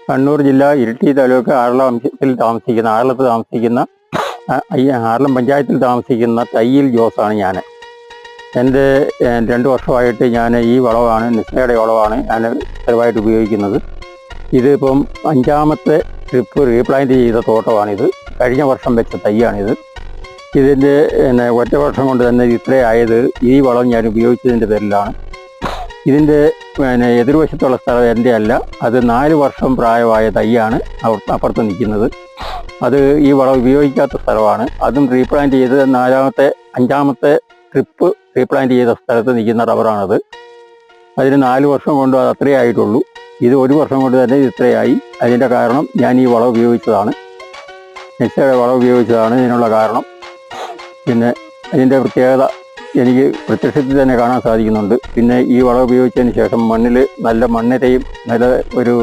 കണ്ണൂർ ജില്ല ഇരിട്ടി താലൂക്ക് ആറളത്ത് താമസിക്കുന്ന ആറളം പഞ്ചായത്തിൽ താമസിക്കുന്ന തയ്യിൽ ജോസാണ് ഞാൻ. എൻ്റെ 2 വർഷമായിട്ട് ഞാൻ ഈ വളമാണ്, നിസ്സയുടെ വളമാണ് ഞാൻ സ്ഥിരമായിട്ട് ഉപയോഗിക്കുന്നത്. ഇതിപ്പം 5ാമത്തെ ട്രിപ്പ് റീപ്ലാന്റ് ചെയ്ത തോട്ടമാണിത്. കഴിഞ്ഞ വർഷം വെച്ച തയ്യാണിത്. ഇതിൻ്റെ ഒറ്റ വർഷം കൊണ്ട് തന്നെ ഇത്രയായത് ഈ വളം ഞാൻ ഉപയോഗിച്ചതിൻ്റെ പേരിലാണ്. ഇതിൻ്റെ എതിർവശത്തുള്ള സ്ഥലം എൻ്റെ അല്ല, അത് 4 വർഷം പ്രായമായ തയ്യാണ് അപ്പുറത്ത് നിൽക്കുന്നത്. അത് ഈ വളം ഉപയോഗിക്കാത്ത സ്ഥലമാണ്. അതും റീപ്ലാന്റ് ചെയ്ത് 5ാമത്തെ ട്രിപ്പ് റീപ്ലാന്റ് ചെയ്ത സ്ഥലത്ത് നിൽക്കുന്ന റബ്ബറാണത്. അതിന് 4 വർഷം കൊണ്ട് അത് അത്രയേ ആയിട്ടുള്ളൂ. ഇത് 1 വർഷം കൊണ്ട് തന്നെ ഇത്രയായി. അതിൻ്റെ കാരണം ഞാൻ ഈ വളം ഉപയോഗിച്ചതാണ്, നെക്സയുടെ വളം ഉപയോഗിച്ചതാണ് ഇതിനുള്ള കാരണം. പിന്നെ അതിൻ്റെ പ്രത്യേകത എനിക്ക് പ്രത്യക്ഷത്തിൽ തന്നെ കാണാൻ സാധിക്കുന്നുണ്ട്. പിന്നെ ഈ വളം ഉപയോഗിച്ചതിന് ശേഷം മണ്ണിൽ നല്ല മണ്ണിരയും നല്ല ഒരു